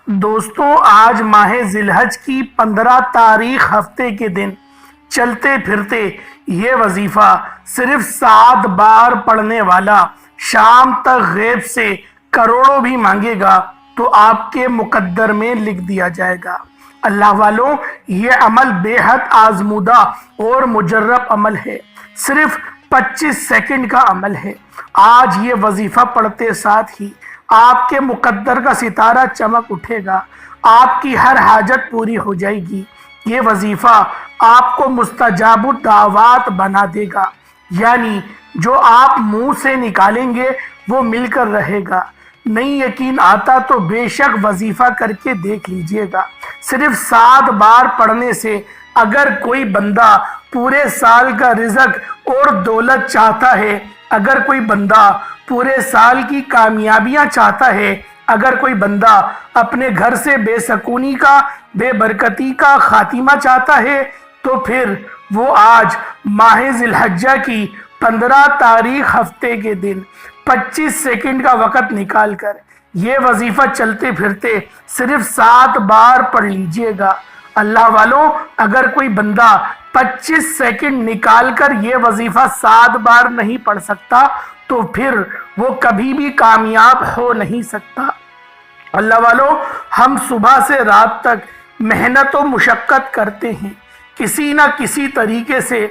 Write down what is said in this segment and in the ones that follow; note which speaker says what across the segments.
Speaker 1: دوستوں آج ماہ ذی الحج کی 15 تاریخ ہفتے کے دن چلتے پھرتے یہ وظیفہ صرف 7 بار پڑھنے والا شام تک غیب سے کروڑوں بھی مانگے گا تو آپ کے مقدر میں لکھ دیا جائے گا۔ اللہ والوں، یہ عمل بے حد آزمودہ اور مجرب عمل ہے، صرف 25 سیکنڈ کا عمل ہے۔ آج یہ وظیفہ پڑھتے ساتھ ہی آپ کے مقدر کا ستارہ چمک اٹھے گا، آپ کی ہر حاجت پوری ہو جائے گی۔ یہ وظیفہ آپ کو مستجاب الدعوات بنا دے گا، یعنی جو آپ منہ سے نکالیں گے وہ مل کر رہے گا۔ نہیں یقین آتا تو بے شک وظیفہ کر کے دیکھ لیجئے گا۔ صرف 7 بار پڑھنے سے اگر کوئی بندہ پورے سال کا رزق اور دولت چاہتا ہے، اگر کوئی بندہ پورے سال کی کامیابیاں چاہتا ہے، اگر کوئی بندہ اپنے گھر سے بے سکونی کا، بے برکتی کا خاتمہ چاہتا ہے، تو پھر وہ آج ماہ ذی الحجہ کی 15 تاریخ ہفتے کے دن 25 سیکنڈ کا وقت نکال کر یہ وظیفہ چلتے پھرتے صرف 7 بار پڑھ لیجئے گا۔ اللہ والوں، اگر کوئی بندہ 25 سیکنڈ نکال کر یہ وظیفہ 7 بار نہیں پڑھ سکتا تو پھر وہ کبھی بھی کامیاب ہو نہیں سکتا۔ اللہ والوں، ہم صبح سے رات تک محنت و مشقت کرتے ہیں، کسی نہ کسی طریقے سے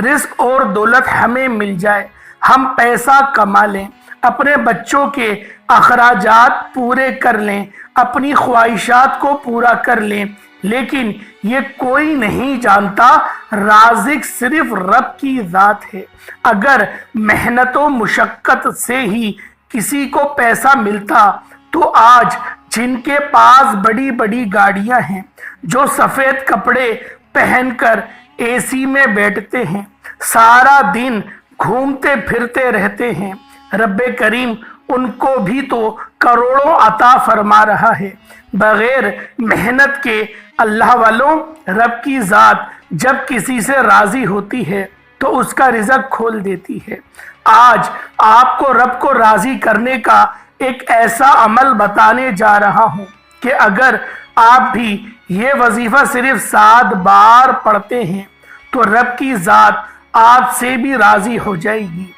Speaker 1: رزق اور دولت ہمیں مل جائے، ہم پیسہ کما لیں، اپنے بچوں کے اخراجات پورے کر لیں، اپنی خواہشات کو پورا کر لیں، لیکن یہ کوئی نہیں جانتا رازق صرف رب کی ذات ہے۔ اگر محنت و مشقت سے ہی کسی کو پیسہ ملتا تو آج جن کے پاس بڑی بڑی گاڑیاں ہیں، جو سفید کپڑے پہن کر اے سی میں بیٹھتے ہیں، سارا دن گھومتے پھرتے رہتے ہیں، رب کریم ان کو بھی تو کروڑوں عطا فرما رہا ہے بغیر محنت کے۔ اللہ والوں، رب کی ذات جب کسی سے راضی ہوتی ہے تو اس کا رزق کھول دیتی ہے۔ آج آپ کو رب کو راضی کرنے کا ایک ایسا عمل بتانے جا رہا ہوں کہ اگر آپ بھی یہ وظیفہ صرف 7 بار پڑھتے ہیں تو رب کی ذات آپ سے بھی راضی ہو جائے گی،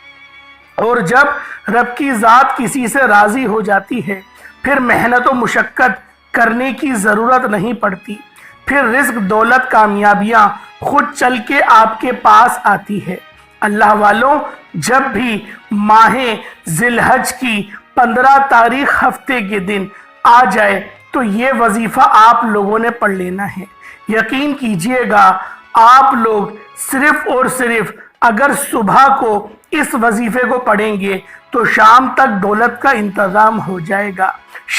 Speaker 1: اور جب رب کی ذات کسی سے راضی ہو جاتی ہے پھر محنت و مشقت کرنے کی ضرورت نہیں پڑتی، پھر رزق دولت کامیابیاں خود چل کے آپ کے پاس آتی ہے۔ اللہ والوں، جب بھی ماہ ذی الحج کی 15 تاریخ ہفتے کے دن آ جائے تو یہ وظیفہ آپ لوگوں نے پڑھ لینا ہے۔ یقین کیجئے گا، آپ لوگ صرف اور صرف اگر صبح کو اس وظیفے کو پڑھیں گے تو شام تک دولت کا انتظام ہو جائے گا،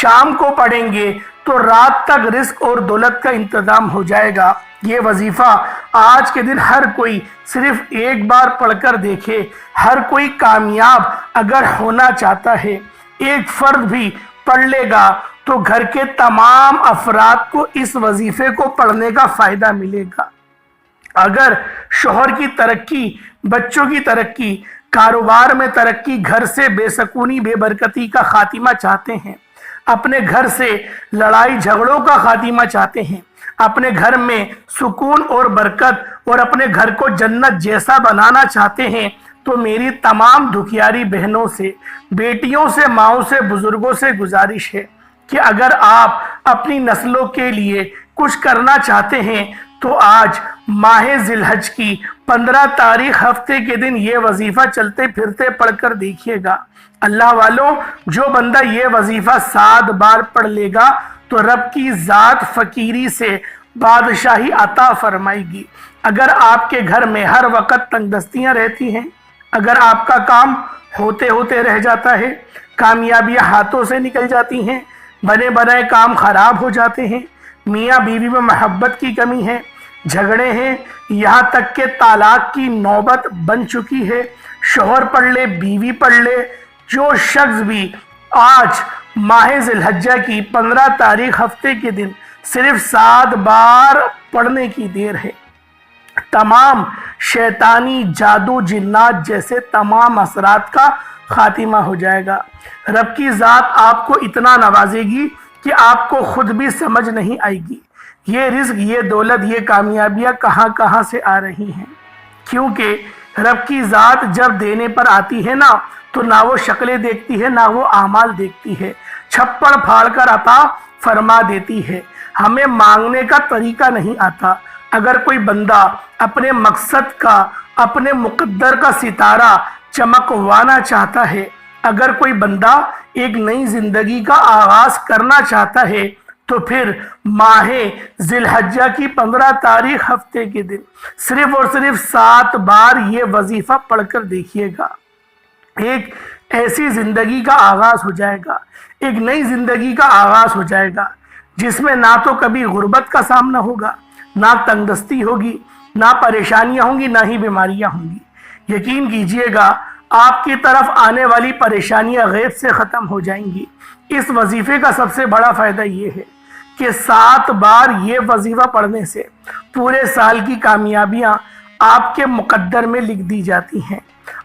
Speaker 1: شام کو پڑھیں گے تو رات تک رزق اور دولت کا انتظام ہو جائے گا۔ یہ وظیفہ آج کے دن ہر کوئی صرف ایک بار پڑھ کر دیکھے۔ ہر کوئی کامیاب اگر ہونا چاہتا ہے، ایک فرد بھی پڑھ لے گا تو گھر کے تمام افراد کو اس وظیفے کو پڑھنے کا فائدہ ملے گا۔ اگر شوہر کی ترقی، بچوں کی ترقی، کاروبار میں ترقی، گھر سے بے سکونی بے برکتی کا خاتمہ چاہتے ہیں، اپنے گھر سے لڑائی جھگڑوں کا خاتمہ چاہتے ہیں، اپنے گھر میں سکون اور برکت اور اپنے گھر کو جنت جیسا بنانا چاہتے ہیں، تو میری تمام دکھیاری بہنوں سے، بیٹیوں سے، ماؤں سے، بزرگوں سے گزارش ہے کہ اگر آپ اپنی نسلوں کے لیے کچھ کرنا چاہتے ہیں تو آج ماہ ذی الحج کی 15 تاریخ ہفتے کے دن یہ وظیفہ چلتے پھرتے پڑھ کر دیکھیے گا۔ اللہ والوں، جو بندہ یہ وظیفہ 7 بار پڑھ لے گا تو رب کی ذات فقیری سے بادشاہی عطا فرمائے گی۔ اگر آپ کے گھر میں ہر وقت تنگ دستیاں رہتی ہیں، اگر آپ کا کام ہوتے ہوتے رہ جاتا ہے، کامیابیاں ہاتھوں سے نکل جاتی ہیں، بنے بنائے کام خراب ہو جاتے ہیں، میاں بیوی میں محبت کی کمی ہے، جھگڑے ہیں، یہاں تک کہ طلاق کی نوبت بن چکی ہے، شوہر پڑھ لے، بیوی پڑھ لے، جو شخص بھی آج ماہ ذی الحجہ کی 15 تاریخ ہفتے کے دن صرف 7 بار پڑھنے کی دیر ہے، تمام شیطانی جادو جنات جیسے تمام اثرات کا خاتمہ ہو جائے گا۔ رب کی ذات آپ کو اتنا نوازے گی کہ آپ کو خود بھی سمجھ نہیں آئے گی یہ رزق، یہ دولت، یہ کامیابیاں کہاں کہاں سے آ رہی ہیں۔ کیونکہ رب کی ذات جب دینے پر آتی ہے نا تو نہ وہ شکلیں دیکھتی ہے نہ وہ اعمال دیکھتی ہے، چھپڑ پھاڑ کر عطا فرما دیتی ہے۔ ہمیں مانگنے کا طریقہ نہیں آتا۔ اگر کوئی بندہ اپنے مقصد کا، اپنے مقدر کا ستارہ چمکوانا چاہتا ہے، اگر کوئی بندہ ایک نئی زندگی کا آغاز کرنا چاہتا ہے تو پھر ماہ ذی الحجہ کی 15 تاریخ ہفتے کے دن صرف اور صرف 7 بار یہ وظیفہ پڑھ کر دیکھیے گا۔ ایک ایسی زندگی کا آغاز ہو جائے گا، ایک نئی زندگی کا آغاز ہو جائے گا جس میں نہ تو کبھی غربت کا سامنا ہوگا، نہ تنگدستی ہوگی، نہ پریشانیاں ہوں گی، نہ ہی بیماریاں ہوں گی۔ یقین کیجئے گا آپ کی طرف آنے والی پریشانیاں غیب سے ختم ہو جائیں گی۔ اس وظیفے کا سب سے بڑا فائدہ یہ ہے کہ 7 بار یہ وظیفہ پڑھنے سے پورے سال کی کامیابیاں آپ کے مقدر میں لکھ دی جاتی ہیں۔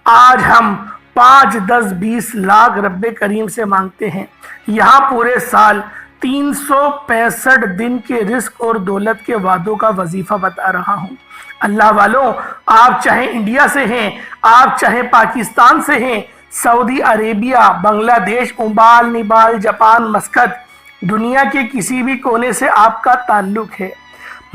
Speaker 1: آج ہم 5، 10، 20 لاکھ رب کریم سے مانگتے ہیں، یہاں پورے سال 365 دن کے رزق اور دولت کے وعدوں کا وظیفہ بتا رہا ہوں۔ اللہ والوں، آپ چاہے انڈیا سے ہیں، آپ چاہے پاکستان سے ہیں، سعودی عربیہ، بنگلہ دیش، عمان، نیپال، جاپان، مسقط، دنیا کے کسی بھی کونے سے آپ کا تعلق ہے،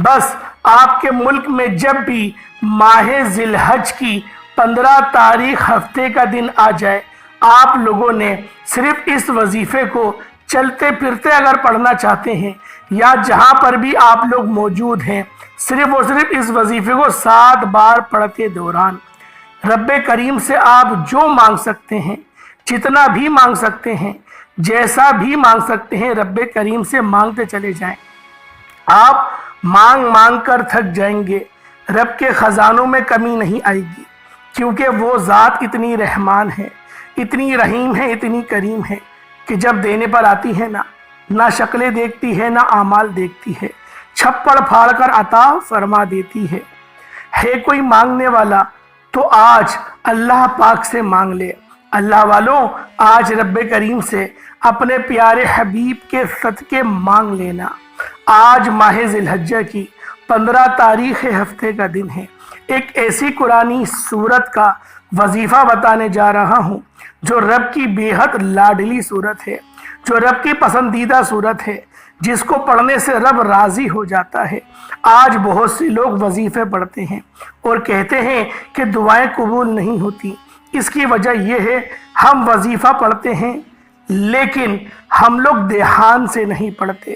Speaker 1: بس آپ کے ملک میں جب بھی ماہ ذی الحج کی 15 تاریخ ہفتے کا دن آ جائے، آپ لوگوں نے صرف اس وظیفے کو چلتے پھرتے اگر پڑھنا چاہتے ہیں یا جہاں پر بھی آپ لوگ موجود ہیں، صرف اور صرف اس وظیفے کو 7 بار پڑھتے دوران رب کریم سے آپ جو مانگ سکتے ہیں، جتنا بھی مانگ سکتے ہیں، جیسا بھی مانگ سکتے ہیں، رب کریم سے مانگتے چلے جائیں۔ آپ مانگ مانگ کر تھک جائیں گے، رب کے خزانوں میں کمی نہیں آئے گی، کیونکہ وہ ذات اتنی رحمان ہے، اتنی رحیم ہے، اتنی کریم ہے کہ جب دینے پر آتی ہے نہ شکلیں دیکھتی ہے نہ اعمال دیکھتی ہے، چھپڑ پھاڑ کر عطا فرما دیتی ہے کوئی مانگنے والا تو آج اللہ پاک سے مانگ لے۔ اللہ والوں، آج رب کریم سے اپنے پیارے حبیب کے صدقے مانگ لینا۔ آج ماہ ذی الحجہ کی 15 تاریخ ہفتے کا دن ہے۔ ایک ایسی قرآنی سورت کا وظیفہ بتانے جا رہا ہوں جو رب کی بے حد لاڈلی سورت ہے، جو رب کی پسندیدہ سورت ہے، جس کو پڑھنے سے رب راضی ہو جاتا ہے۔ آج بہت سے لوگ وظیفے پڑھتے ہیں اور کہتے ہیں کہ دعائیں قبول نہیں ہوتی۔ اس کی وجہ یہ ہے ہم وظیفہ پڑھتے ہیں لیکن ہم لوگ دھیان سے نہیں پڑھتے،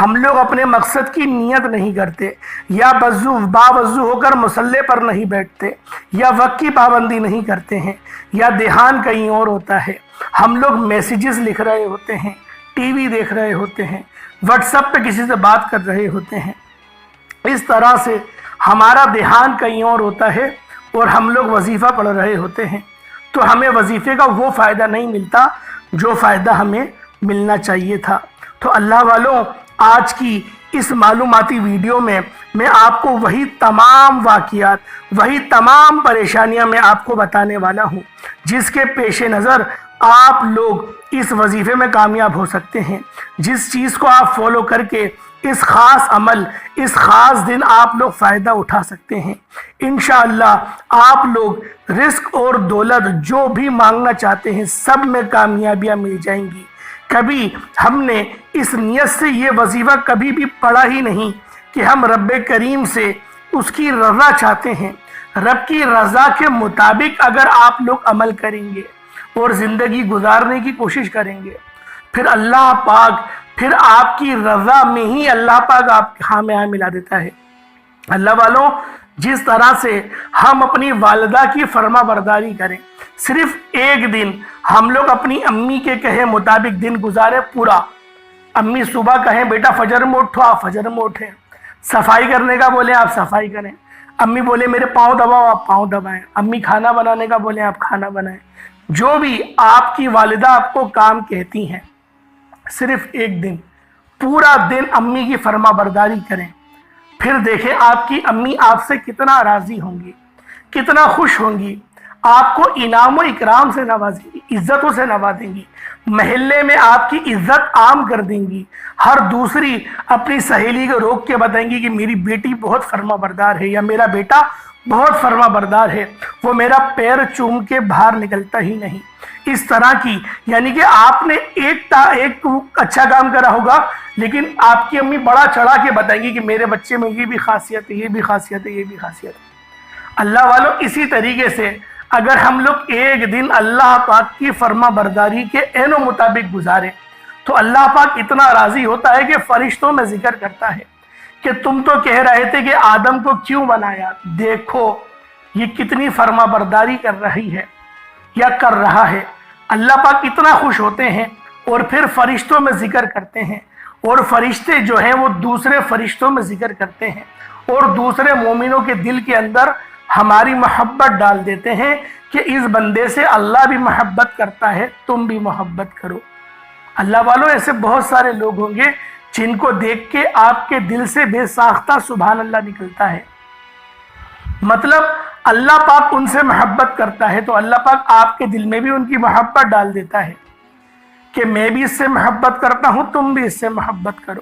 Speaker 1: ہم لوگ اپنے مقصد کی نیت نہیں کرتے، یا باوضو ہو کر مصلی پر نہیں بیٹھتے، یا وقت کی پابندی نہیں کرتے ہیں، یا دھیان کہیں اور ہوتا ہے۔ ہم لوگ میسیجز لکھ رہے ہوتے ہیں، ٹی وی دیکھ رہے ہوتے ہیں، واٹس ایپ پہ کسی سے بات کر رہے ہوتے ہیں، اس طرح سے ہمارا دھیان کہیں اور ہوتا ہے اور ہم لوگ وظیفہ پڑھ رہے ہوتے ہیں، تو ہمیں وظیفے کا وہ فائدہ نہیں ملتا جو فائدہ ہمیں ملنا چاہیے تھا۔ تو اللہ والوں، آج کی اس معلوماتی ویڈیو میں آپ کو وہی تمام واقعات، وہی تمام پریشانیاں میں آپ کو بتانے والا ہوں جس کے پیش نظر آپ لوگ اس وظیفے میں کامیاب ہو سکتے ہیں، جس چیز کو آپ فالو کر کے اس خاص عمل، اس خاص دن آپ لوگ فائدہ اٹھا سکتے ہیں۔ انشاءاللہ آپ لوگ رزق اور دولت جو بھی مانگنا چاہتے ہیں سب میں کامیابیاں مل جائیں گی۔ کبھی ہم نے اس نیت سے یہ وظیفہ کبھی بھی پڑھا ہی نہیں کہ ہم رب کریم سے اس کی رضا چاہتے ہیں۔ رب کی رضا کے مطابق اگر آپ لوگ عمل کریں گے اور زندگی گزارنے کی کوشش کریں گے، پھر اللہ پاک پھر آپ کی رضا میں ہی اللہ پاک آپ کے ہاں میں ہاں ملا دیتا ہے۔ اللہ والوں، جس طرح سے ہم اپنی والدہ کی فرما برداری کریں، صرف ایک دن ہم لوگ اپنی امی کے کہے مطابق دن گزارے پورا۔ امی صبح کہیں بیٹا فجر میں اٹھو، آپ فجر میں اٹھیں، صفائی کرنے کا بولیں آپ صفائی کریں، امی بولے میرے پاؤں دباؤ آپ پاؤں دبائیں، امی کھانا بنانے کا بولیں آپ کھانا بنائیں، جو بھی آپ کی والدہ آپ کو کام کہتی ہیں، صرف ایک دن پورا دن امی کی فرما برداری کریں، پھر دیکھیں آپ کی امی آپ سے کتنا راضی ہوں گی، کتنا خوش ہوں گی۔ آپ کو انعام و اکرام سے نوازیں گی، عزتوں سے نوازیں گی، محلے میں آپ کی عزت عام کر دیں گی۔ ہر دوسری اپنی سہیلی کو روک کے بتائیں گی کہ میری بیٹی بہت فرما بردار ہے یا میرا بیٹا بہت فرما بردار ہے، وہ میرا پیر چوم کے باہر نکلتا ہی نہیں۔ اس طرح کی، یعنی کہ آپ نے ایک اچھا کام کرا ہوگا، لیکن آپ کی امی بڑا چڑھا کے بتائیں گی کہ میرے بچے میں یہ بھی خاصیت ہے، یہ بھی خاصیت ہے، یہ بھی خاصیت ہے۔ اللہ والوں، اسی طریقے سے اگر ہم لوگ ایک دن اللہ پاک کی فرما برداری کے عین و مطابق گزاریں تو اللہ پاک اتنا راضی ہوتا ہے کہ فرشتوں میں ذکر کرتا ہے کہ تم تو کہہ رہے تھے کہ آدم کو کیوں بنایا، دیکھو یہ کتنی فرما برداری کر رہی ہے یا کر رہا ہے۔ اللہ پاک اتنا خوش ہوتے ہیں اور پھر فرشتوں میں ذکر کرتے ہیں، اور فرشتے جو ہیں وہ دوسرے فرشتوں میں ذکر کرتے ہیں اور دوسرے مومنوں کے دل کے اندر ہماری محبت ڈال دیتے ہیں کہ اس بندے سے اللہ بھی محبت کرتا ہے، تم بھی محبت کرو۔ اللہ والوں، ایسے بہت سارے لوگ ہوں گے جن کو دیکھ کے آپ کے دل سے بے ساختہ سبحان اللہ نکلتا ہے، مطلب اللہ پاک ان سے محبت کرتا ہے تو اللہ پاک آپ کے دل میں بھی ان کی محبت ڈال دیتا ہے کہ میں بھی اس سے محبت کرتا ہوں، تم بھی اس سے محبت کرو۔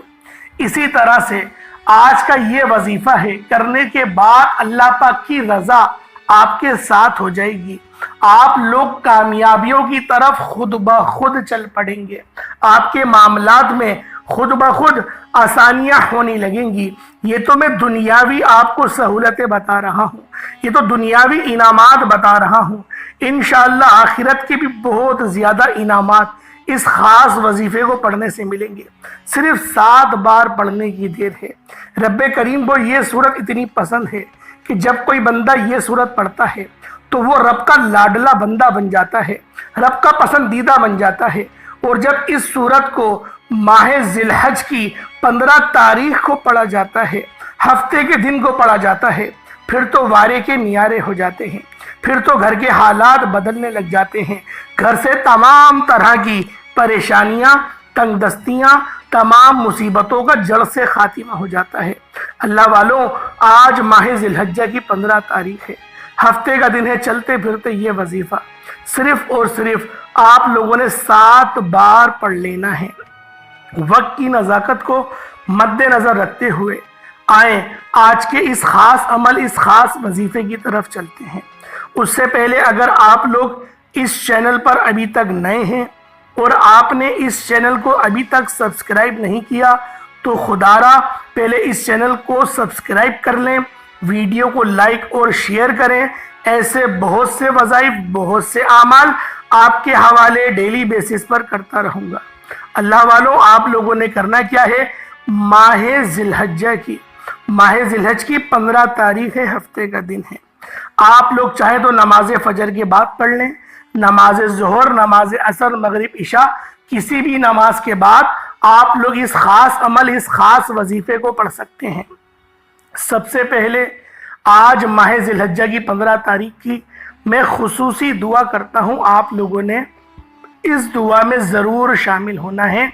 Speaker 1: اسی طرح سے آج کا یہ وظیفہ ہے، کرنے کے بعد اللہ پاک کی رضا آپ کے ساتھ ہو جائے گی، آپ لوگ کامیابیوں کی طرف خود بخود چل پڑیں گے، آپ کے معاملات میں خود بخود آسانیاں ہونے لگیں گی۔ یہ تو میں دنیاوی آپ کو سہولتیں بتا رہا ہوں، یہ تو دنیاوی انعامات بتا رہا ہوں، انشاءاللہ آخرت کے بھی بہت زیادہ انعامات اس خاص وظیفے کو پڑھنے سے ملیں گے۔ صرف 7 بار پڑھنے کی دیر ہے۔ رب کریم کو یہ سورت اتنی پسند ہے کہ جب کوئی بندہ یہ سورت پڑھتا ہے تو وہ رب کا لاڈلا بندہ بن جاتا ہے، رب کا پسندیدہ بن جاتا ہے۔ اور جب اس سورت کو ماہ ذی الحج کی 15 تاریخ کو پڑھا جاتا ہے، ہفتے کے دن کو پڑھا جاتا ہے، پھر تو وارے کے نیارے ہو جاتے ہیں، پھر تو گھر کے حالات بدلنے لگ جاتے ہیں، گھر سے تمام طرح کی پریشانیاں، تنگ دستیاں، تمام مصیبتوں کا جڑ سے خاتمہ ہو جاتا ہے۔ اللہ والوں، آج ماہ ذی الحجہ کی 15 تاریخ ہے، ہفتے کا دن ہے، چلتے پھرتے یہ وظیفہ صرف اور صرف آپ لوگوں نے 7 بار پڑھ لینا ہے۔ وقت کی نزاکت کو مد نظر رکھتے ہوئے آئیں آج کے اس خاص عمل، اس خاص وظیفے کی طرف چلتے ہیں۔ اس سے پہلے اگر آپ لوگ اس چینل پر ابھی تک نئے ہیں اور آپ نے اس چینل کو ابھی تک سبسکرائب نہیں کیا تو خدارا پہلے اس چینل کو سبسکرائب کر لیں، ویڈیو کو لائک اور شیئر کریں۔ ایسے بہت سے وظائف، بہت سے اعمال آپ کے حوالے ڈیلی بیسس پر کرتا رہوں گا۔ اللہ والوں، آپ لوگوں نے کرنا کیا ہے، ماہ ذی الحج کی 15 تاریخ ہے، ہفتے کا دن ہے۔ آپ لوگ چاہے تو نماز فجر کے بعد پڑھ لیں، نماز ظہر، نماز عصر، مغرب، عشاء، کسی بھی نماز کے بعد آپ لوگ اس خاص عمل، اس خاص وظیفے کو پڑھ سکتے ہیں۔ سب سے پہلے آج ماہ ذی الحجہ کی 15 تاریخ کی میں خصوصی دعا کرتا ہوں، آپ لوگوں نے اس دعا میں ضرور شامل ہونا ہے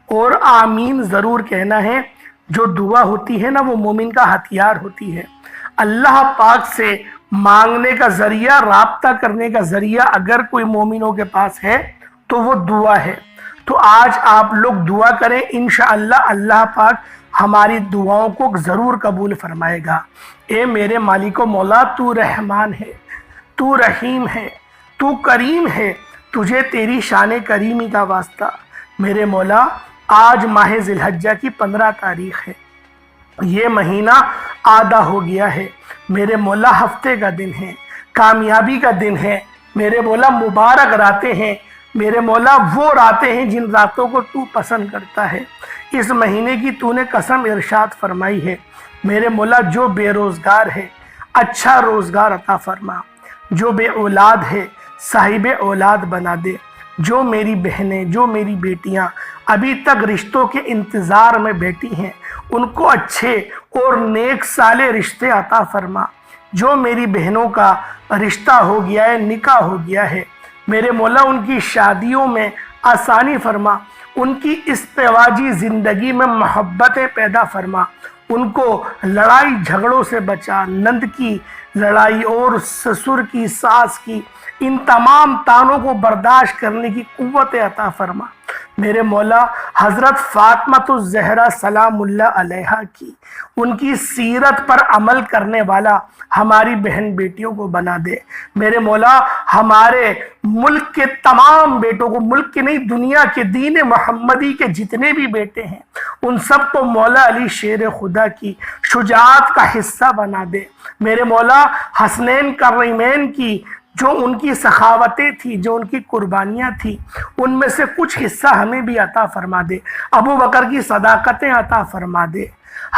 Speaker 1: اور آمین ضرور کہنا ہے۔ جو دعا ہوتی ہے نا، وہ مومن کا ہتھیار ہوتی ہے۔ اللہ پاک سے مانگنے کا ذریعہ، رابطہ کرنے کا ذریعہ اگر کوئی مومنوں کے پاس ہے تو وہ دعا ہے۔ تو آج آپ لوگ دعا کریں، انشاءاللہ اللہ پاک ہماری دعاؤں کو ضرور قبول فرمائے گا۔ اے میرے مالک و مولا، تو رحمان ہے، تو رحیم ہے، تو کریم ہے، تجھے تیری شان کریمی کا واسطہ۔ میرے مولا، آج ماہ ذی الحجہ کی 15 تاریخ ہے، یہ مہینہ آدھا ہو گیا ہے۔ میرے مولا، ہفتے کا دن ہے، کامیابی کا دن ہے۔ میرے مولا، مبارک راتیں ہیں۔ میرے مولا، وہ راتیں ہیں جن راتوں کو تو پسند کرتا ہے۔ اس مہینے کی تو نے قسم ارشاد فرمائی ہے۔ میرے مولا، جو بے روزگار ہے اچھا روزگار عطا فرما، جو بے اولاد ہے صاحب اولاد بنا دے، جو میری بہنیں، جو میری بیٹیاں ابھی تک رشتوں کے انتظار میں بیٹھی ہیں، ان کو اچھے اور نیک سالے رشتے عطا فرما۔ جو میری بہنوں کا رشتہ ہو گیا ہے، نکاح ہو گیا ہے، میرے مولا ان کی شادیوں میں آسانی فرما، ان کی ازدواجی زندگی میں محبتیں پیدا فرما، ان کو لڑائی جھگڑوں سے بچا، نند کی لڑائی اور سسر کی، ساس کی ان تمام تانوں کو برداشت کرنے کی قوت عطا فرما۔ میرے مولا حضرت فاطمہ الزہرا سلام اللہ علیہا کی ان کی سیرت پر عمل کرنے والا ہماری بہن بیٹیوں کو بنا دے۔ میرے مولا ہمارے ملک کے تمام بیٹوں کو، ملک کے نہیں دنیا کے دین محمدی کے جتنے بھی بیٹے ہیں ان سب کو مولا علی شیر خدا کی شجاعت کا حصہ بنا دے۔ میرے مولا حسنین کریمین کی جو ان کی سخاوتیں تھی، جو ان کی قربانیاں تھی، ان میں سے کچھ حصہ ہمیں بھی عطا فرما دے۔ ابو بکر کی صداقتیں عطا فرما دے۔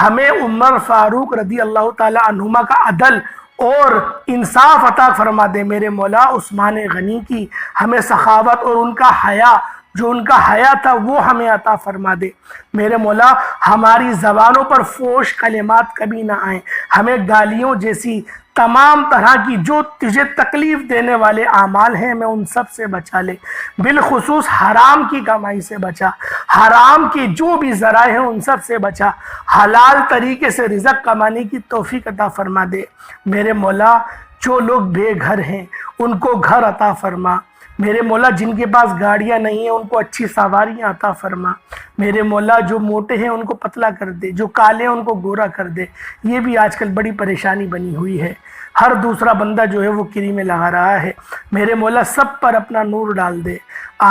Speaker 1: ہمیں عمر فاروق رضی اللہ تعالی عنہما کا عدل اور انصاف عطا فرما دے۔ میرے مولا عثمان غنی کی ہمیں سخاوت اور ان کا حیا، جو ان کا حیا تھا وہ ہمیں عطا فرما دے۔ میرے مولا ہماری زبانوں پر فوش کلمات کبھی نہ آئیں، ہمیں گالیوں جیسی تمام طرح کی جو تجھے تکلیف دینے والے اعمال ہیں میں ان سب سے بچا لے۔ بالخصوص حرام کی کمائی سے بچا، حرام کی جو بھی ذرائع ہیں ان سب سے بچا، حلال طریقے سے رزق کمانے کی توفیق عطا فرما دے۔ میرے مولا جو لوگ بے گھر ہیں ان کو گھر عطا فرما۔ میرے مولا جن کے پاس گاڑیاں نہیں ہیں ان کو اچھی سواریاں عطا فرما۔ میرے مولا جو موٹے ہیں ان کو پتلا کر دے، جو کالے ہیں ان کو گورا کر دے۔ یہ بھی آج کل بڑی پریشانی بنی ہوئی ہے، ہر دوسرا بندہ جو ہے وہ کری میں لگا رہا ہے۔ میرے مولا سب پر اپنا نور ڈال دے،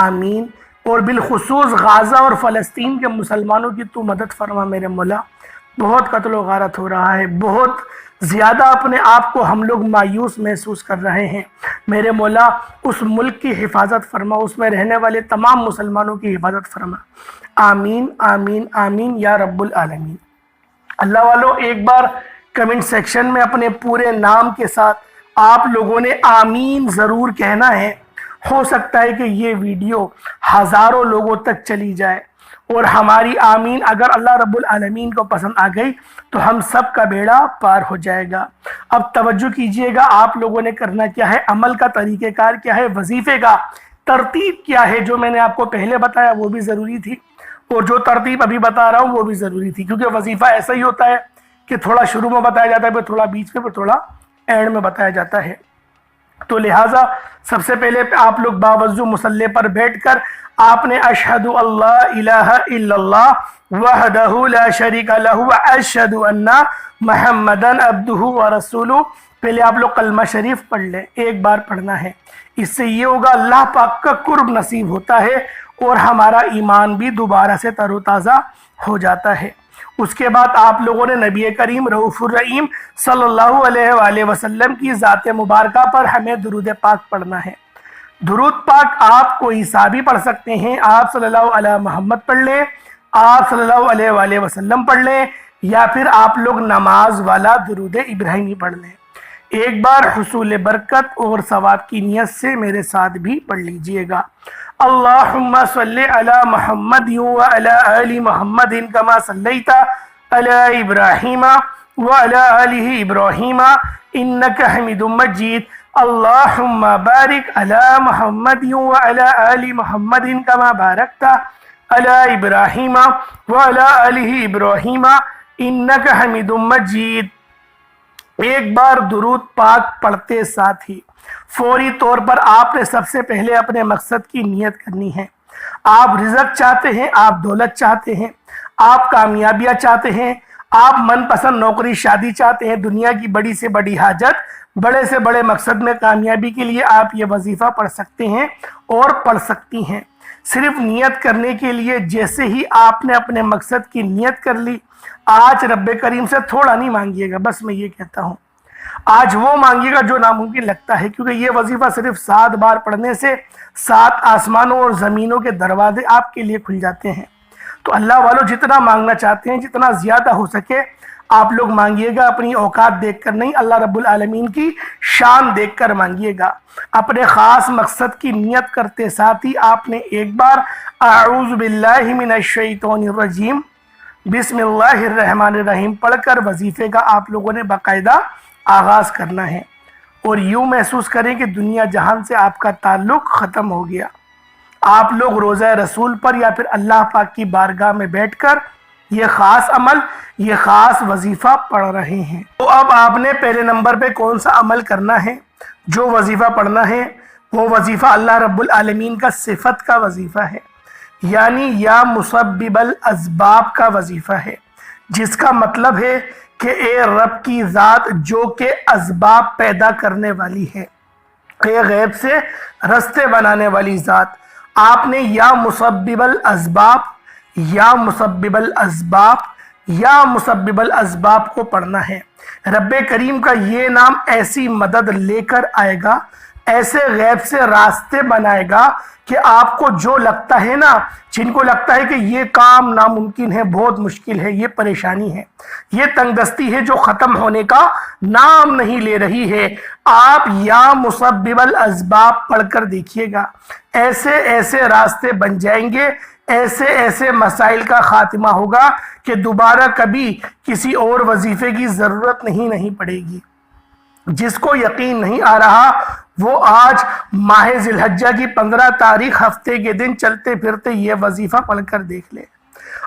Speaker 1: آمین۔ اور بالخصوص غازہ اور فلسطین کے مسلمانوں کی تو مدد فرما۔ میرے مولا بہت قتل و غارت ہو رہا ہے، بہت زیادہ اپنے آپ کو ہم لوگ مایوس محسوس کر رہے ہیں۔ میرے مولا اس ملک کی حفاظت فرما، اس میں رہنے والے تمام مسلمانوں کی حفاظت فرما، آمین آمین آمین یا رب العالمین۔ اللہ والو ایک بار کمنٹ سیکشن میں اپنے پورے نام کے ساتھ آپ لوگوں نے آمین ضرور کہنا ہے۔ ہو سکتا ہے کہ یہ ویڈیو ہزاروں لوگوں تک چلی جائے اور ہماری آمین اگر اللہ رب العالمین کو پسند آ گئی تو ہم سب کا بیڑا پار ہو جائے گا۔ اب توجہ کیجئے گا، آپ لوگوں نے کرنا کیا ہے، عمل کا طریقہ کار کیا ہے، وظیفے کا ترتیب کیا ہے، جو میں نے آپ کو پہلے بتایا وہ بھی ضروری تھی اور جو ترتیب ابھی بتا رہا ہوں وہ بھی ضروری تھی، کیونکہ وظیفہ ایسا ہی ہوتا ہے کہ تھوڑا شروع میں بتایا جاتا ہے، پھر تھوڑا بیچ میں، پھر تھوڑا اینڈ میں بتایا جاتا ہے۔ تو لہٰذا سب سے پہلے آپ لوگ باوضو مصلی پر بیٹھ کر آپ نے اشہد اللہ الہ الا اللہ وحدہ لا شریک لہ واشہد ان محمدً عبدہ ورسولہ، پہلے آپ لوگ کلمہ شریف پڑھ لیں، ایک بار پڑھنا ہے۔ اس سے یہ ہوگا اللہ پاک کا قرب نصیب ہوتا ہے اور ہمارا ایمان بھی دوبارہ سے تر و تازہ ہو جاتا ہے۔ اس کے بعد آپ لوگوں نے نبی کریم رؤوف الرحیم صلی اللہ علیہ وآلہ وسلم کی ذات مبارکہ پر ہمیں درود پاک پڑھنا ہے۔ درود پاک آپ کوئی عیسیٰ بھی پڑھ سکتے ہیں، آپ صلی اللہ علیہ محمد پڑھ لیں، آپ صلی اللہ علیہ وآلہ وسلم پڑھ لیں، یا پھر آپ لوگ نماز والا درود ابراہیمی پڑھ لیں۔ ایک بار حصول برکت اور ثواب کی نیت سے میرے ساتھ بھی پڑھ لیجئے گا۔ اللہم صلی علی محمد وعلی آل محمد کما صلیت علی ابراہیم وعلی آل ابراہیم انک حمید مجید۔ اللہم بارک علی محمد وعلی آل محمد کما بارکت علی ابراہیم وعلی آل ابراہیم انک حمید مجید۔ ایک بار درود پاک پڑھتے ساتھ ہی فوری طور پر آپ نے سب سے پہلے اپنے مقصد کی نیت کرنی ہے۔ آپ رزق چاہتے ہیں، آپ دولت چاہتے ہیں، آپ کامیابیاں چاہتے ہیں، آپ من پسند نوکری شادی چاہتے ہیں، دنیا کی بڑی سے بڑی حاجت، بڑے سے بڑے مقصد میں کامیابی کے لیے آپ یہ وظیفہ پڑھ سکتے ہیں اور پڑھ سکتی ہیں۔ صرف نیت کرنے کے لیے جیسے ہی آپ نے اپنے مقصد کی نیت کر لی، آج رب کریم سے تھوڑا نہیں مانگیے گا، بس میں یہ کہتا ہوں آج وہ مانگیے گا جو ناممکن لگتا ہے، کیونکہ یہ وظیفہ صرف 7 بار پڑھنے سے 7 آسمانوں اور زمینوں کے دروازے آپ کے لیے کھل جاتے ہیں۔ تو اللہ والوں جتنا مانگنا چاہتے ہیں، جتنا زیادہ ہو سکے آپ لوگ مانگیے گا، اپنی اوقات دیکھ کر نہیں، اللہ رب العالمین کی شان دیکھ کر مانگیے گا۔ اپنے خاص مقصد کی نیت کرتے ساتھ ہی آپ نے ایک بار اعوذ باللہ من الشیطان الرجیم بسم اللہ الرحمن الرحیم پڑھ کر وظیفے کا آپ لوگوں نے باقاعدہ آغاز کرنا ہے، اور یوں محسوس کریں کہ دنیا جہان سے آپ کا تعلق ختم ہو گیا۔ آپ لوگ روزہ رسول پر یا پھر اللہ پاک کی بارگاہ میں بیٹھ کر یہ خاص عمل، یہ خاص وظیفہ پڑھ رہے ہیں۔ تو اب آپ نے پہلے نمبر پہ کون سا عمل کرنا ہے، جو وظیفہ پڑھنا ہے، وہ وظیفہ اللہ رب العالمین کا صفت کا وظیفہ ہے، یعنی یا مسبب الاسباب کا وظیفہ ہے، جس کا مطلب ہے کہ اے رب کی ذات جو کہ اسباب پیدا کرنے والی ہے، اے غیب سے رستے بنانے والی ذات، آپ نے یا مسبب الاسباب یا مسبب الاسباب یا مسبب الاسباب کو پڑھنا ہے۔ رب کریم کا یہ نام ایسی مدد لے کر آئے گا، ایسے غیب سے راستے بنائے گا کہ آپ کو جو لگتا ہے نا، جن کو لگتا ہے کہ یہ کام ناممکن ہے، بہت مشکل ہے، یہ پریشانی ہے، یہ تنگ دستی ہے جو ختم ہونے کا نام نہیں لے رہی ہے، آپ یا مسبب الاسباب پڑھ کر دیکھیے گا، ایسے ایسے راستے بن جائیں گے، ایسے ایسے مسائل کا خاتمہ ہوگا کہ دوبارہ کبھی کسی اور وظیفے کی ضرورت نہیں پڑے گی۔ جس کو یقین نہیں آ رہا وہ آج ماہ ذی الحجہ کی 15 تاریخ ہفتے کے دن چلتے پھرتے یہ وظیفہ پڑھ کر دیکھ لے۔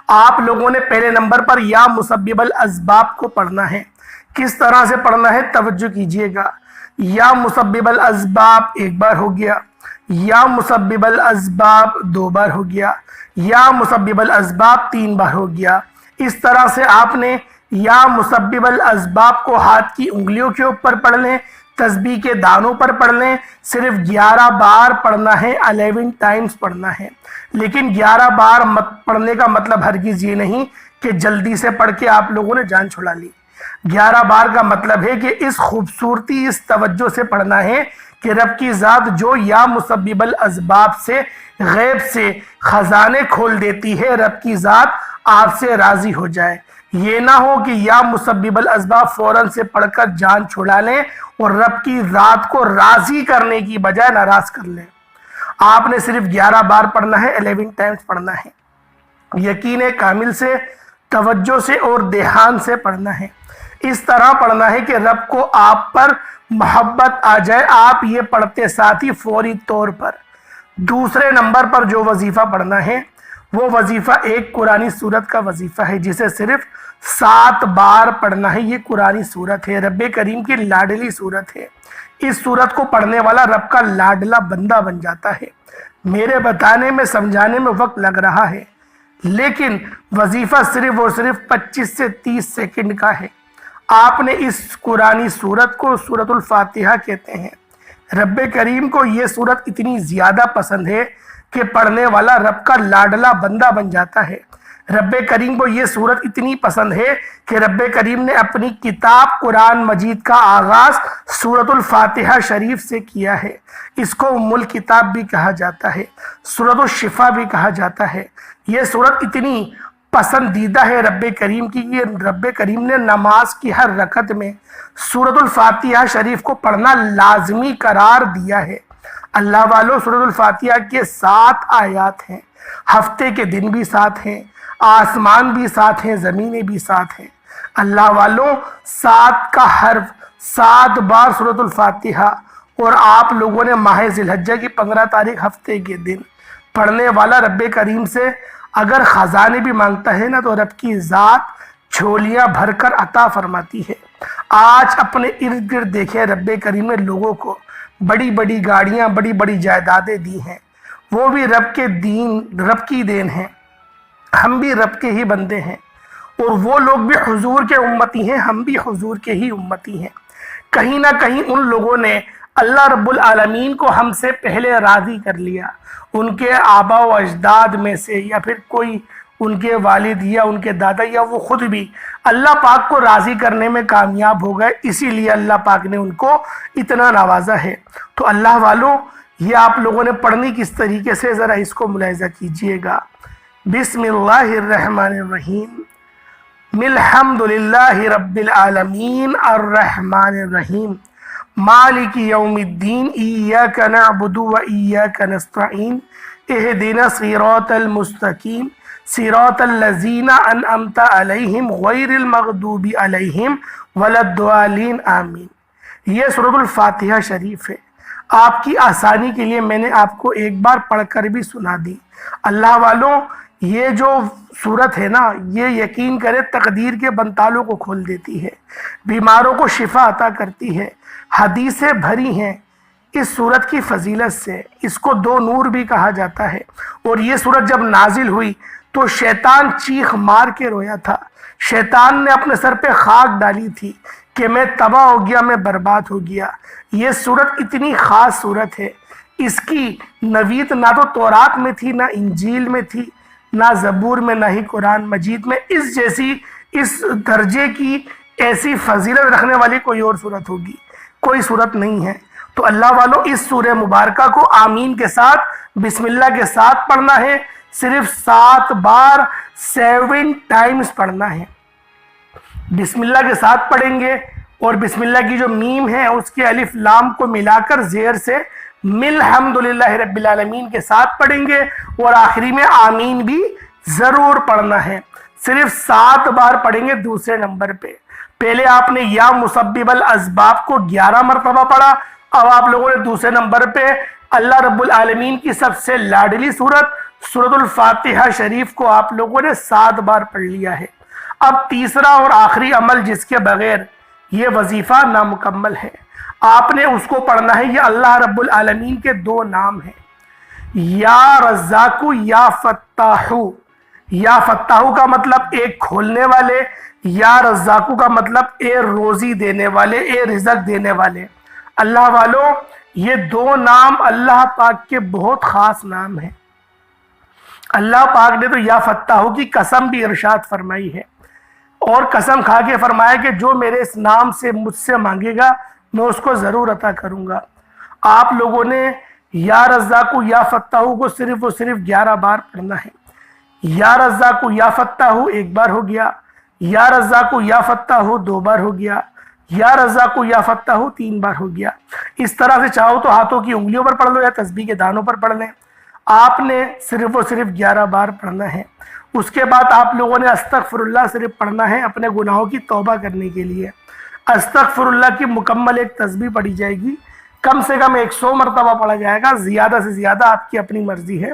Speaker 1: آپ لوگوں نے پہلے نمبر پر یا مسبب الاسباب کو پڑھنا ہے۔ کس طرح سے پڑھنا ہے توجہ کیجئے گا۔ یا مسبب الاسباب ایک بار ہو گیا، یا مسبب الاسباب 2 بار ہو گیا، یا مسبب الاسباب 3 بار ہو گیا۔ اس طرح سے آپ نے یا مسبب الاسباب کو ہاتھ کی انگلیوں کے اوپر پڑھ لیں، تسبیح کے دانوں پر پڑھ لیں، صرف 11 بار پڑھنا ہے، 11 ٹائمز پڑھنا ہے۔ لیکن 11 بار پڑھنے کا مطلب ہرگز یہ نہیں کہ جلدی سے پڑھ کے آپ لوگوں نے جان چھڑا لی۔ 11 بار کا مطلب ہے کہ اس خوبصورتی، اس توجہ سے پڑھنا ہے کہ رب کی ذات جو یا مسبب الاسباب سے غیب سے خزانے کھول دیتی ہے، رب کی ذات آپ سے راضی ہو جائے۔ یہ نہ ہو کہ یا مسبب الاسباب فوراً سے پڑھ کر جان چھڑا لیں اور رب کی ذات کو راضی کرنے کی بجائے ناراض کر لیں۔ آپ نے صرف 11 بار پڑھنا ہے، 11 ٹائمز پڑھنا ہے، یقین کامل سے، توجہ سے اور دھیان سے پڑھنا ہے۔ اس طرح پڑھنا ہے کہ رب کو آپ پر محبت آ جائے، آپ یہ پڑھتے ساتھ ہی فوری طور پر۔ دوسرے نمبر پر جو وظیفہ پڑھنا ہے وہ وظیفہ ایک قرآنی سورت کا وظیفہ ہے، جسے صرف 7 بار پڑھنا ہے۔ یہ قرآنی سورت ہے، رب کریم کی لاڈلی سورت ہے۔ اس سورت کو پڑھنے والا رب کا لاڈلا بندہ بن جاتا ہے۔ میرے بتانے میں سمجھانے میں وقت لگ رہا ہے، لیکن وظیفہ صرف اور صرف 25 سے 30 سیکنڈ کا ہے۔ آپ نے اس قرآنی سورت کو سورۃ الفاتحہ کہتے ہیں۔ رب کریم کو یہ سورت اتنی زیادہ پسند ہے کہ پڑھنے والا رب کا لاڈلا بندہ بن جاتا ہے۔ رب کریم کو یہ سورت اتنی پسند ہے کہ رب کریم نے اپنی کتاب قرآن مجید کا آغاز سورۃ الفاتحہ شریف سے کیا ہے۔ اس کو ام الکتاب بھی کہا جاتا ہے، سورۃ الشفا بھی کہا جاتا ہے۔ یہ سورت اتنی پسندیدہ ہے رب کریم کی کہ رب کریم نے نماز کی ہر رکعت میں سورۃ الفاتحہ شریف کو پڑھنا لازمی قرار دیا ہے۔ اللہ والوں، سورۃ الفاتحہ کے 7 آیات ہیں، ہفتے کے دن بھی 7 ہیں، آسمان بھی 7 ہیں، زمینیں بھی 7 ہیں۔ اللہ والوں، 7 کا حرف 7 بار سورۃ الفاتحہ، اور آپ لوگوں نے ماہ ذی الحجہ کی 15 تاریخ ہفتے کے دن پڑھنے والا رب کریم سے اگر خزانے بھی مانگتا ہے نا تو رب کی ذات جھولیاں بھر کر عطا فرماتی ہے۔ آج اپنے ارد گرد دیکھیں، رب کریم نے لوگوں کو بڑی بڑی گاڑیاں، بڑی بڑی جائیدادیں دی ہیں، وہ بھی رب کی دین ہیں۔ ہم بھی رب کے ہی بندے ہیں، اور وہ لوگ بھی حضور کے امتی ہیں، ہم بھی حضور کے ہی امتی ہیں۔ کہیں نہ کہیں ان لوگوں نے اللہ رب العالمین کو ہم سے پہلے راضی کر لیا، ان کے آبا و اجداد میں سے، یا پھر کوئی ان کے والد یا ان کے دادا یا وہ خود بھی اللہ پاک کو راضی کرنے میں کامیاب ہو گئے، اسی لیے اللہ پاک نے ان کو اتنا نوازا ہے۔ تو اللہ والوں، یہ آپ لوگوں نے پڑھنی کس طریقے سے، ذرا اس کو ملاحظہ کیجئے گا۔ بسم اللہ الرحمن الرحیم، الحمد للہ رب العالمین الرحمن الرحیم مالک یوم الدین ایاک نعبد و ایاک نستعین اہدنا الصراط المستقیم صراط الذین انعمت علیہم غیر المغضوب علیہم ولا الضالین آمین۔ یہ سورۃ الفاتحہ شریف ہے۔ آپ کی آسانی کے لیے میں نے آپ کو ایک بار پڑھ کر بھی سنا دی۔ اللہ والوں، یہ جو سورت ہے نا، یہ یقین کرے تقدیر کے بنتالوں کو کھول دیتی ہے، بیماروں کو شفا عطا کرتی ہے، حدیثیں بھری ہیں اس صورت کی فضیلت سے، اس کو دو نور بھی کہا جاتا ہے، اور یہ صورت جب نازل ہوئی تو شیطان چیخ مار کے رویا تھا، شیطان نے اپنے سر پہ خاک ڈالی تھی کہ میں تباہ ہو گیا، میں برباد ہو گیا۔ یہ صورت اتنی خاص صورت ہے، اس کی نوید نہ تو تورات میں تھی، نہ انجیل میں تھی، نہ زبور میں، نہ ہی قرآن مجید میں اس جیسی، اس درجے کی ایسی فضیلت رکھنے والی کوئی اور صورت ہوگی، کوئی صورت نہیں ہے۔ تو اللہ والوں، اس سورہ مبارکہ کو آمین کے ساتھ، بسم اللہ کے ساتھ پڑھنا ہے، صرف 7 بار 7 ٹائمز پڑھنا ہے۔ بسم اللہ کے ساتھ پڑھیں گے، اور بسم اللہ کی جو میم ہے اس کے الف لام کو ملا کر زیر سے مل الحمدللہ رب العالمین کے ساتھ پڑھیں گے، اور آخری میں آمین بھی ضرور پڑھنا ہے۔ صرف 7 بار پڑھیں گے دوسرے نمبر پہ۔ پہلے آپ نے یا مسبب الاسباب کو 11 مرتبہ پڑھا، اب آپ لوگوں نے دوسرے نمبر پہ اللہ رب العالمین کی سب سے لاڈلی صورت سورۃ الفاتحہ شریف کو آپ لوگوں نے 7 بار پڑھ لیا ہے۔ اب تیسرا اور آخری عمل جس کے بغیر یہ وظیفہ نامکمل ہے، آپ نے اس کو پڑھنا ہے۔ یہ اللہ رب العالمین کے 2 نام ہیں، یا رزاق یا فتاح۔ یا فتاح کا مطلب ایک کھولنے والے، یا رزاق کا مطلب اے روزی دینے والے، اے رزق دینے والے۔ اللہ والوں، یہ 2 نام اللہ پاک کے بہت خاص نام ہیں۔ اللہ پاک نے تو یا فتاح کی قسم بھی ارشاد فرمائی ہے، اور قسم کھا کے فرمایا کہ جو میرے اس نام سے مجھ سے مانگے گا میں اس کو ضرور عطا کروں گا۔ آپ لوگوں نے یا رزاق یا فتاح کو صرف و صرف 11 بار پڑھنا ہے۔ یا رزاق یا فتاح 1 بار ہو گیا، یا رزاق یا فتاح 2 بار ہو گیا، یا رزاق یا فتاح 3 بار ہو گیا۔ اس طرح سے چاہو تو ہاتھوں کی انگلیوں پر پڑھ لو یا تسبیح کے دانوں پر پڑھ لیں۔ آپ نے صرف و صرف 11 بار پڑھنا ہے۔ اس کے بعد آپ لوگوں نے استغفر اللہ صرف پڑھنا ہے اپنے گناہوں کی توبہ کرنے کے لیے۔ استغفر اللہ کی مکمل ایک تسبیح پڑھی جائے گی، کم سے کم 100 مرتبہ پڑھا جائے گا، زیادہ سے زیادہ آپ کی اپنی مرضی ہے،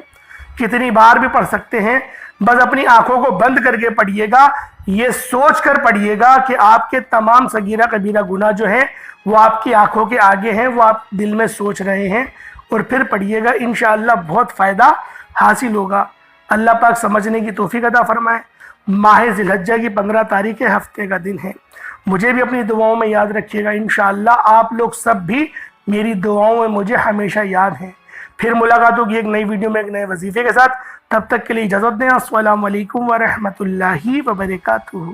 Speaker 1: کتنی بار بھی پڑھ سکتے ہیں۔ بس اپنی آنکھوں کو بند کر کے پڑھیے گا، یہ سوچ کر پڑھیے گا کہ آپ کے تمام صغیرہ کبیرہ گناہ جو ہیں وہ آپ کی آنکھوں کے آگے ہیں، وہ آپ دل میں سوچ رہے ہیں، اور پھر پڑھیے گا، انشاءاللہ بہت فائدہ حاصل ہوگا۔ اللہ پاک سمجھنے کی توفیق عطا فرمائے۔ ماہ ذی الحجہ کی 15 تاریخ ہفتے کا دن ہے، مجھے بھی اپنی دعاؤں میں یاد رکھیے گا، انشاءاللہ آپ لوگ سب بھی میری دعاؤں میں مجھے ہمیشہ یاد ہیں۔ پھر ملاقات ہوگی ایک نئی ویڈیو میں ایک نئے وظیفے کے ساتھ، تب تک کے لیے اجازت دیں۔ السلام علیکم ورحمۃ اللہ وبرکاتہ۔